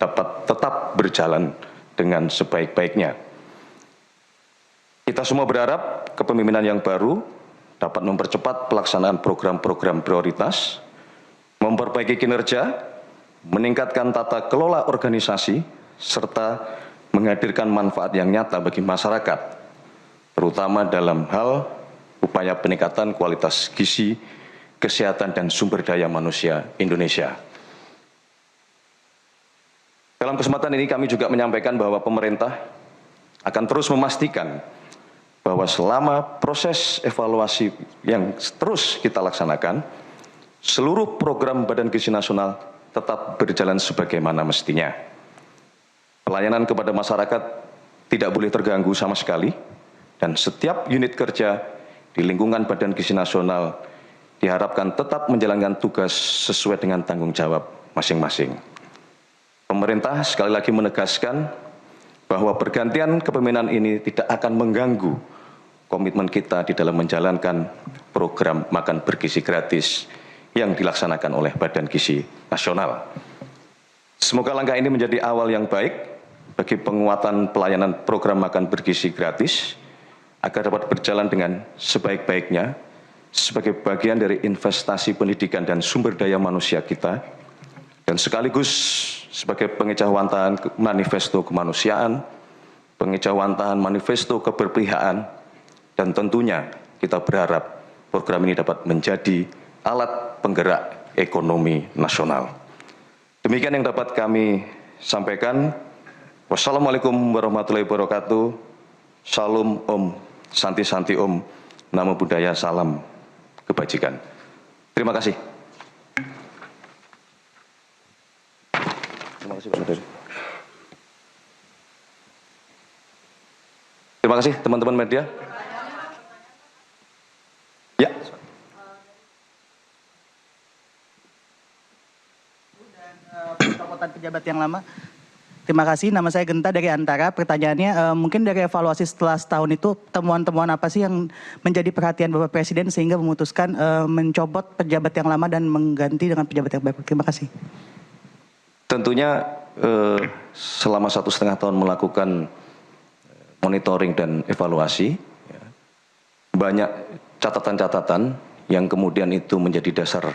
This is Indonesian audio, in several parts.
dapat tetap berjalan dengan sebaik-baiknya. Kita semua berharap kepemimpinan yang baru dapat mempercepat pelaksanaan program-program prioritas, memperbaiki kinerja, meningkatkan tata kelola organisasi, serta menghadirkan manfaat yang nyata bagi masyarakat, terutama dalam hal upaya peningkatan kualitas gizi, kesehatan, dan sumber daya manusia Indonesia. Dalam kesempatan ini kami juga menyampaikan bahwa pemerintah akan terus memastikan bahwa selama proses evaluasi yang terus kita laksanakan, seluruh program Badan Gizi Nasional tetap berjalan sebagaimana mestinya. Pelayanan kepada masyarakat tidak boleh terganggu sama sekali, dan setiap unit kerja di lingkungan Badan Gizi Nasional diharapkan tetap menjalankan tugas sesuai dengan tanggung jawab masing-masing. Pemerintah sekali lagi menegaskan bahwa pergantian kepemimpinan ini tidak akan mengganggu komitmen kita di dalam menjalankan program makan bergizi gratis yang dilaksanakan oleh Badan Gizi Nasional. Semoga langkah ini menjadi awal yang baik bagi penguatan pelayanan program makan bergizi gratis agar dapat berjalan dengan sebaik-baiknya sebagai bagian dari investasi pendidikan dan sumber daya manusia kita, dan sekaligus sebagai pengejauhantahan manifesto kemanusiaan, pengejauhantahan manifesto keberpihakan, dan tentunya kita berharap program ini dapat menjadi alat penggerak ekonomi nasional. Demikian yang dapat kami sampaikan. Wassalamualaikum warahmatullahi wabarakatuh. Shalom Om, Santi Santi Om, Namo Buddhaya, salam kebajikan. Terima kasih. Terima kasih Pak Menteri. Terima kasih teman-teman media. Ya. Pencopotan pejabat yang lama. Terima kasih, nama saya Genta dari Antara. Pertanyaannya, mungkin dari evaluasi setelah setahun itu, temuan-temuan apa sih yang menjadi perhatian Bapak Presiden sehingga memutuskan mencopot pejabat yang lama dan mengganti dengan pejabat yang baru? Terima kasih. Tentunya selama 1,5 tahun melakukan monitoring dan evaluasi, banyak catatan-catatan yang kemudian itu menjadi dasar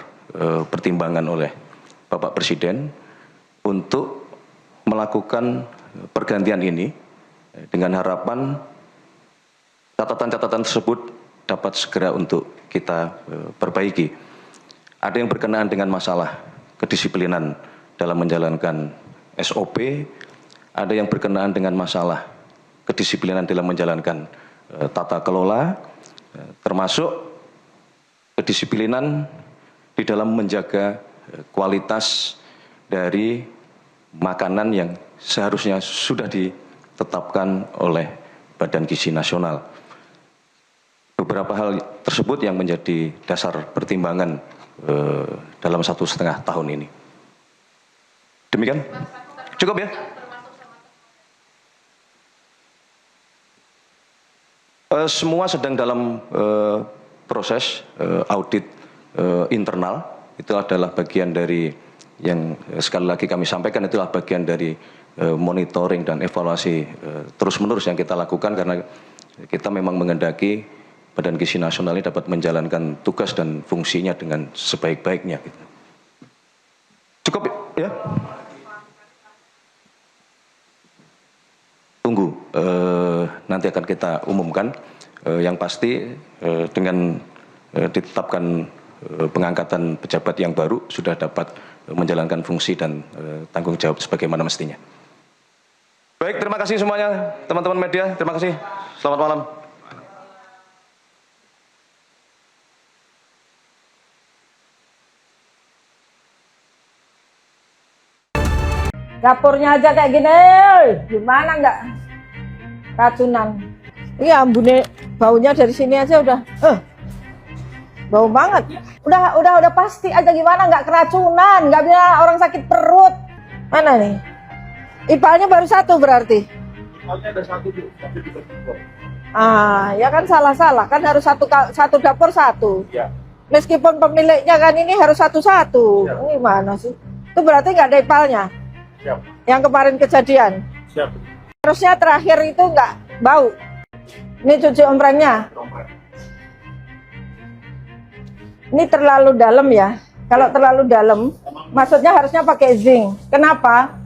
pertimbangan oleh Bapak Presiden untuk melakukan pergantian ini dengan harapan catatan-catatan tersebut dapat segera untuk kita perbaiki. Ada yang berkenaan dengan masalah kedisiplinan dalam menjalankan SOP, ada yang berkenaan dengan masalah kedisiplinan dalam menjalankan tata kelola, termasuk kedisiplinan di dalam menjaga kualitas dari makanan yang seharusnya sudah ditetapkan oleh Badan Gizi Nasional. Beberapa hal tersebut yang menjadi dasar pertimbangan dalam 1,5 tahun ini. Demikian? Cukup ya? Semua sedang dalam proses audit internal. Itu adalah bagian dari yang sekali lagi kami sampaikan, itulah bagian dari monitoring dan evaluasi terus-menerus yang kita lakukan, karena kita memang menghendaki Badan Gizi Nasional ini dapat menjalankan tugas dan fungsinya dengan sebaik-baiknya. Cukup ya? Tunggu, nanti akan kita umumkan. Yang pasti dengan ditetapkan pengangkatan pejabat yang baru sudah dapat menjalankan fungsi dan tanggung jawab sebagaimana mestinya. Baik, terima kasih semuanya teman-teman media, terima kasih. Selamat malam. Dapurnya aja kayak gini, gimana nggak racunan? Iya, ambune baunya dari sini aja udah, bau banget. Udah pasti aja, gimana nggak keracunan, nggak bisa orang sakit perut. Mana nih? Ipalnya baru 1 berarti. Ipalnya ada 1 Bu, tapi dibagi. Ya kan salah kan harus satu dapur 1. Iya. Meskipun pemiliknya kan ini harus satu-satu. Gimana sih? Itu berarti nggak ada ipalnya. Siap. Yang kemarin kejadian. Siap. Harusnya terakhir itu nggak bau. Ini cuci omprengnya. Ini terlalu dalam ya. Kalau terlalu dalam, maksudnya harusnya pakai zinc. Kenapa?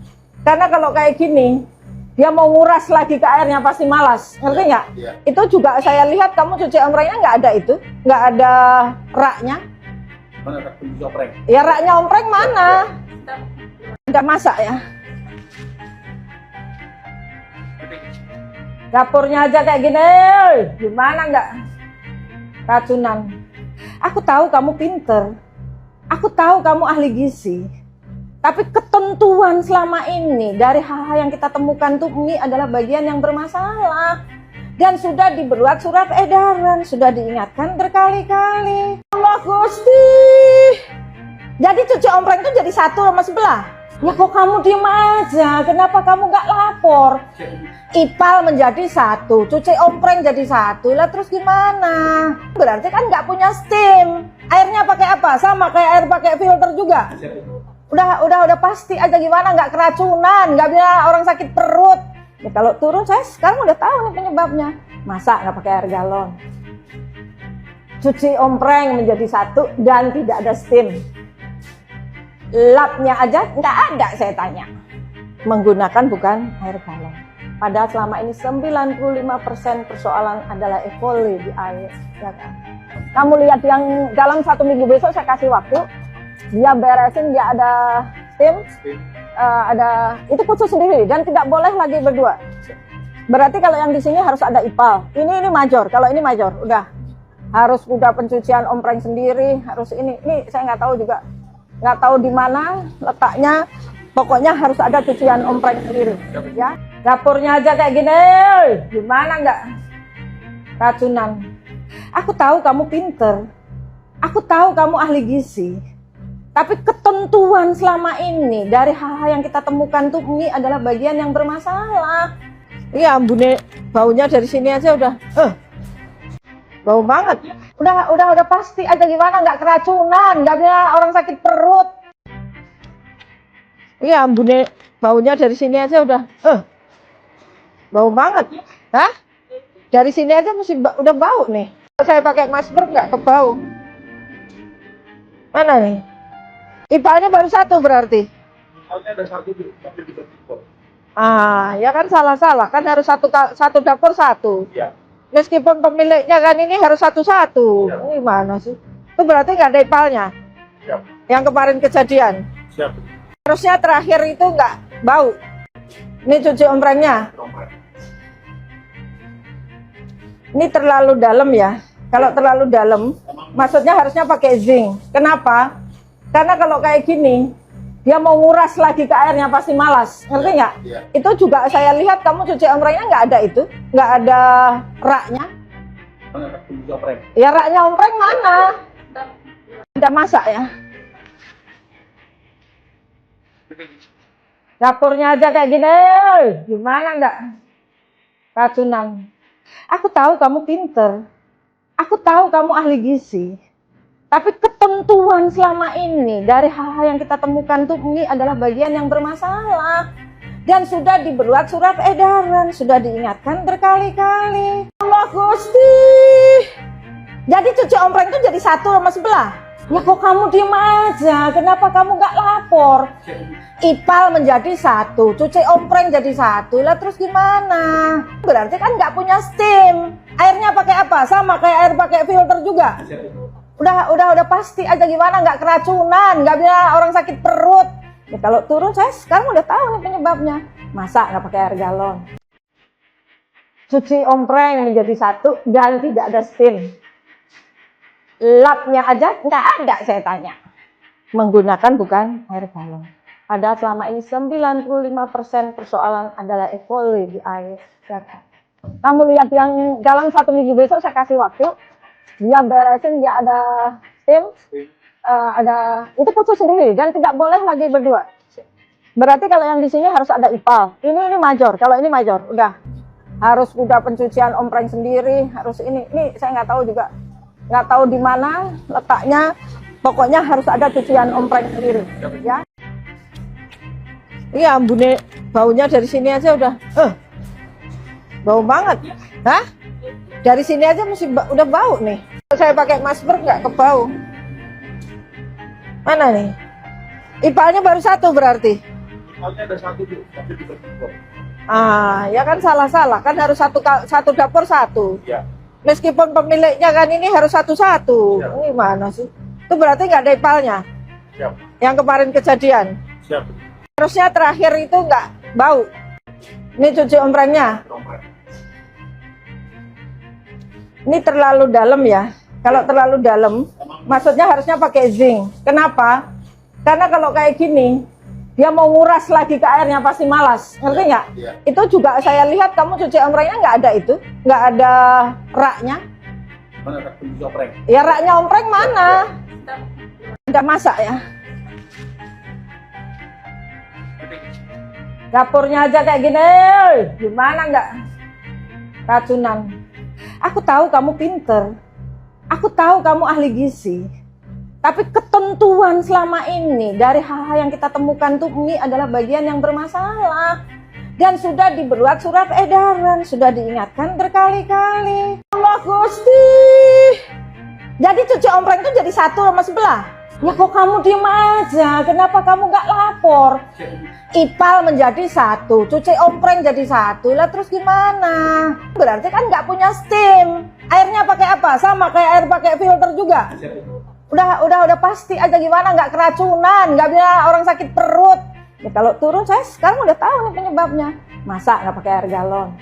Karena kalau kayak gini, dia mau nguras lagi ke airnya pasti malas. Ngerti nggak? Iya. Itu juga saya lihat kamu cuci omprengnya nggak ada itu. Nggak ada raknya. Mana rak pencuci ompreng? Ya raknya ompreng mana? Nggak masak ya. Dapurnya aja kayak gini, gimana nggak racunan? Aku tahu kamu pinter, aku tahu kamu ahli gizi, tapi ketentuan selama ini dari hal-hal yang kita temukan tuh ini adalah bagian yang bermasalah dan sudah dibuat surat edaran, sudah diingatkan berkali-kali. Allah Gusti, jadi cuci ompreng itu jadi satu sama sebelah. Ya kok kamu diem aja, kenapa kamu nggak lapor? Ipal menjadi satu, cuci ompreng jadi satu, lah terus gimana? Berarti kan nggak punya steam. Airnya pakai apa? Sama kayak air pakai filter juga. Udah pasti aja gimana nggak keracunan, nggak bilang orang sakit perut. Ya kalau turun saya sekarang udah tahu nih penyebabnya. Masa nggak pakai air galon? Cuci ompreng menjadi satu dan tidak ada steam. Lapnya aja nggak ada saya tanya. Menggunakan bukan air galon. Padahal selama ini 95% persoalan adalah E. coli di air. Ya kan? Kamu lihat yang dalam 1 minggu besok saya kasih waktu. Dia beresin, dia ada steam, ada itu khusus sendiri dan tidak boleh lagi berdua. Berarti kalau yang di sini harus ada ipal. Ini major. Kalau ini major, udah harus udah pencucian ompreng sendiri. Harus ini saya nggak tahu juga. Nggak tahu di mana letaknya, pokoknya harus ada cucian ompreng sendiri ya. Dapurnya aja kayak gini, gimana nggak racunan? Aku tahu kamu pinter, aku tahu kamu ahli gizi, tapi ketentuan selama ini dari hal-hal yang kita temukan tuh ini adalah bagian yang bermasalah. Iya, Bune, baunya dari sini aja udah bau banget. Udah pasti aja gimana nggak keracunan, nggak bilang orang sakit perut. Iya, Bune, baunya dari sini aja udah bau banget. Hah? Dari sini aja masih udah bau nih. Saya pakai masker nggak kebau. Mana nih? Ipalnya baru satu berarti. Ipalnya ada satu tuh, tapi tidak cukup. Ah, ya kan salah kan harus satu dapur satu. Iya. Meskipun pemiliknya kan ini harus satu-satu. Ya. Ini gimana sih? Itu berarti nggak ada ipalnya. Siap. Yang kemarin kejadian. Siap. Harusnya terakhir itu nggak bau. Ini cuci omprengnya. Ompreng. Ini terlalu dalam ya. Kalau terlalu dalam, maksudnya harusnya pakai zinc. Kenapa? Karena kalau kayak gini, dia mau nguras lagi ke airnya pasti malas. Ngerti nggak? Iya. Itu juga saya lihat kamu cuci omprengnya nggak ada itu. Nggak ada raknya. Mana rak pencuci ompreng? Ya raknya ompreng mana? Udah masak ya. Dapurnya aja kayak gini, gimana nggak racunan? Aku tahu kamu pinter, aku tahu kamu ahli gizi, tapi ketentuan selama ini dari hal-hal yang kita temukan tuh ini adalah bagian yang bermasalah dan sudah dibuat surat edaran, sudah diingatkan berkali-kali. Allah Gusti, jadi cuci ompreng itu jadi satu sama sebelah. Ya kok kamu diem aja, kenapa kamu nggak lapor? Ipal menjadi satu, cuci ompreng jadi satu, lah terus gimana? Berarti kan nggak punya steam. Airnya pakai apa? Sama kayak air pakai filter juga. Udah pasti aja gimana nggak keracunan, nggak bilang orang sakit perut. Ya kalau turun saya sekarang udah tahu nih penyebabnya. Masa nggak pakai air galon? Cuci ompreng menjadi satu dan tidak ada steam. Lapnya aja nggak ada saya tanya. Menggunakan bukan air galon. Padahal selama ini 95% persoalan adalah E. coli di air. Ya kan? Kamu lihat yang dalam 1 minggu besok saya kasih waktu. Dia beresin, dia ada steam, ada itu khusus sendiri dan tidak boleh lagi berdua. Berarti kalau yang di sini harus ada ipal. Ini major. Kalau ini major, udah harus udah pencucian ompreng sendiri. Harus ini saya nggak tahu juga. Nggak tahu di mana letaknya, pokoknya harus ada cucian ompreng sendiri ya. Iya, ambune baunya dari sini aja udah, bau banget. Hah? Dari sini aja udah bau nih. Saya pakai masker nggak kebau. Mana nih? Ipalnya baru satu berarti. Ipalnya ada satu Bu, tapi dibagi 2. Ah, ya kan salah-salah. Kan harus satu dapur satu. Iya. Meskipun pemiliknya kan ini harus satu-satu. Siap. Gimana sih? Itu berarti nggak ada ipalnya. Siap. Yang kemarin kejadian. Siap. Harusnya terakhir itu nggak bau. Ini cuci omprengnya. Ompreng. Ini terlalu dalam ya. Kalau terlalu dalam, maksudnya harusnya pakai zinc. Kenapa? Karena kalau kayak gini, dia mau nguras lagi ke airnya pasti malas. Ngerti nggak? Iya. Itu juga saya lihat kamu cuci omprengnya nggak ada itu. Nggak ada raknya. Mana rak pencuci ompreng? Ya raknya ompreng mana? Nggak masak ya. Dapurnya aja kayak gini. Gimana nggak racunan? Aku tahu kamu pinter. Aku tahu kamu ahli gizi. Tapi ketentuan selama ini dari hal-hal yang kita temukan tuh ini adalah bagian yang bermasalah. Dan sudah dibuat surat edaran, sudah diingatkan berkali-kali. Allah Gusti. Jadi cuci ompreng itu jadi satu sama sebelah. Ya kok kamu diem aja, kenapa kamu nggak lapor? Ipal menjadi satu, cuci ompreng jadi satu, lah terus gimana? Berarti kan nggak punya steam. Airnya pakai apa? Sama kayak air pakai filter juga. Udah pasti aja gimana nggak keracunan, nggak bilang orang sakit perut. Ya kalau turun saya sekarang udah tahu nih penyebabnya. Masa nggak pakai air galon?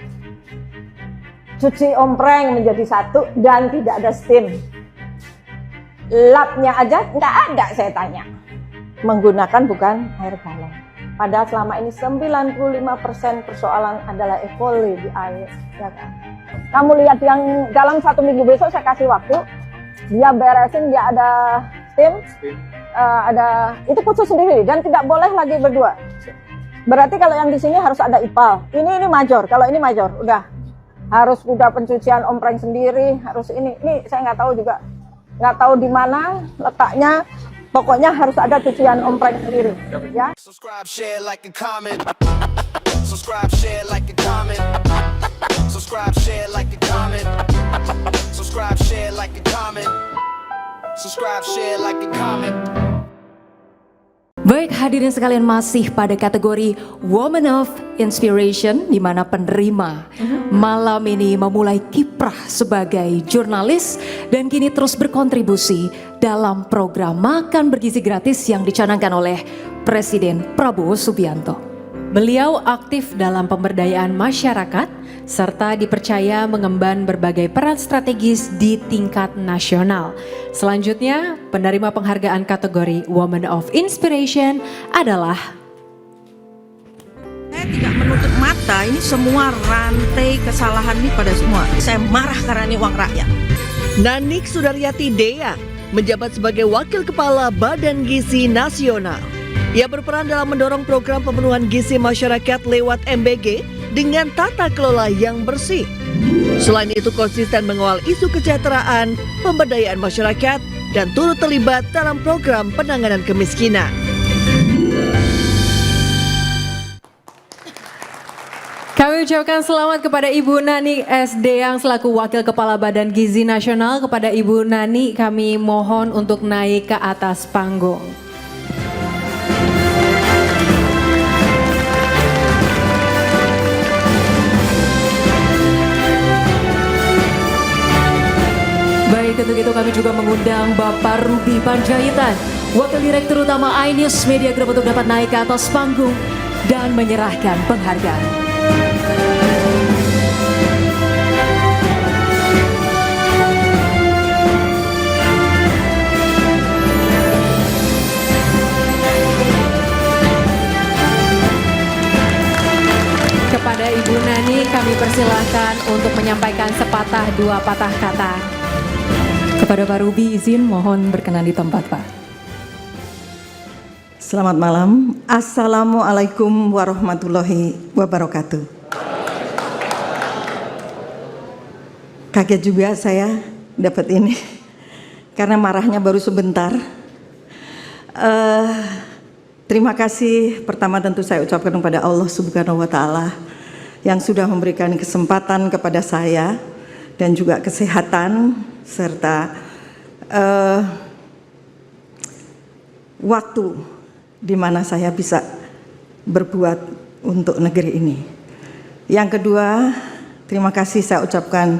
Cuci ompreng menjadi satu dan tidak ada steam. Lapnya aja nggak ada saya tanya. Menggunakan bukan air galon. Padahal selama ini 95% persoalan adalah E. coli di air. Ya kan? Kamu lihat yang dalam 1 minggu besok saya kasih waktu. Dia beresin, dia ada steam, ada itu khusus sendiri dan tidak boleh lagi berdua. Berarti kalau yang di sini harus ada ipal. Ini major. Kalau ini major, udah harus udah pencucian ompreng sendiri. Harus ini saya nggak tahu juga. Nggak tahu di mana letaknya, pokoknya harus ada cucian ompreng sendiri, ya. Subscribe, share, like, and comment. Subscribe, share, like, and comment. Subscribe, share, like, and comment. Subscribe, share, like, and comment. Subscribe, share, like, and comment. Baik, hadirin sekalian, masih pada kategori Woman of Inspiration, di mana penerima malam ini memulai kiprah sebagai jurnalis dan kini terus berkontribusi dalam program Makan Bergizi Gratis yang dicanangkan oleh Presiden Prabowo Subianto. Beliau aktif dalam pemberdayaan masyarakat serta dipercaya mengemban berbagai peran strategis di tingkat nasional. Selanjutnya, penerima penghargaan kategori Woman of Inspiration adalah... Saya tidak menutup mata, ini semua rantai kesalahan ini pada semua. Saya marah karena ini uang rakyat. Nanik Sudaryati Dea menjabat sebagai Wakil Kepala Badan Gizi Nasional. Ia berperan dalam mendorong program pemenuhan gizi masyarakat lewat MBG dengan tata kelola yang bersih. Selain itu konsisten mengawal isu kesejahteraan, pemberdayaan masyarakat, dan turut terlibat dalam program penanganan kemiskinan. Kami ucapkan selamat kepada Ibu Nani SD yang selaku Wakil Kepala Badan Gizi Nasional. Kepada Ibu Nani kami mohon untuk naik ke atas panggung. Baik, untuk itu kami juga mengundang Bapak Ruby Panjaitan, Wakil Direktur Utama iNews Media Group, untuk dapat naik ke atas panggung dan menyerahkan penghargaan. Kepada Ibu Nani kami persilahkan untuk menyampaikan sepatah dua patah kata. Kepada Pak Ruby izin mohon berkenan di tempat, Pak. Selamat malam. Assalamualaikum warahmatullahi wabarakatuh. Kaget juga saya dapat ini karena marahnya baru sebentar. Terima kasih pertama tentu saya ucapkan kepada Allah Subhanahu wa Ta'ala yang sudah memberikan kesempatan kepada saya dan juga kesehatan serta waktu di mana saya bisa berbuat untuk negeri ini. Yang kedua, terima kasih saya ucapkan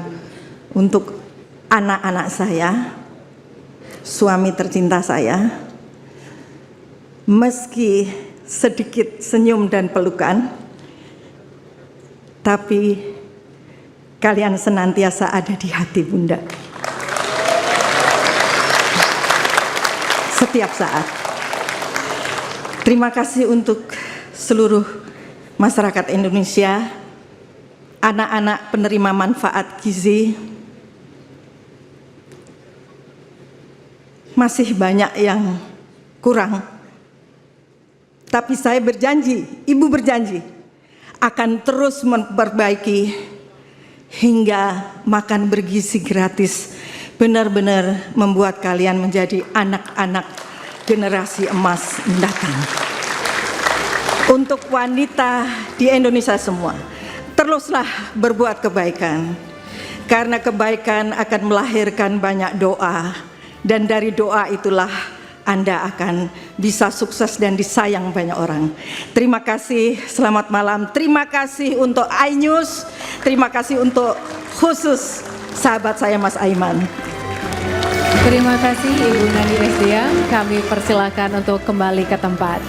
untuk anak-anak saya, suami tercinta saya. Meski sedikit senyum dan pelukan, tapi kalian senantiasa ada di hati Bunda. Setiap saat. Terima kasih untuk seluruh masyarakat Indonesia, anak-anak penerima manfaat gizi. Masih banyak yang kurang. Tapi saya berjanji, Ibu berjanji akan terus memperbaiki hingga makan bergizi gratis benar-benar membuat kalian menjadi anak-anak generasi emas mendatang. Untuk wanita di Indonesia semua, teruslah berbuat kebaikan. Karena kebaikan akan melahirkan banyak doa, dan dari doa itulah Anda akan bisa sukses dan disayang banyak orang. Terima kasih, selamat malam. Terima kasih untuk iNews. Terima kasih untuk khusus sahabat saya Mas Aiman. Terima kasih Ibu Nani Resdia. Kami persilakan untuk kembali ke tempat.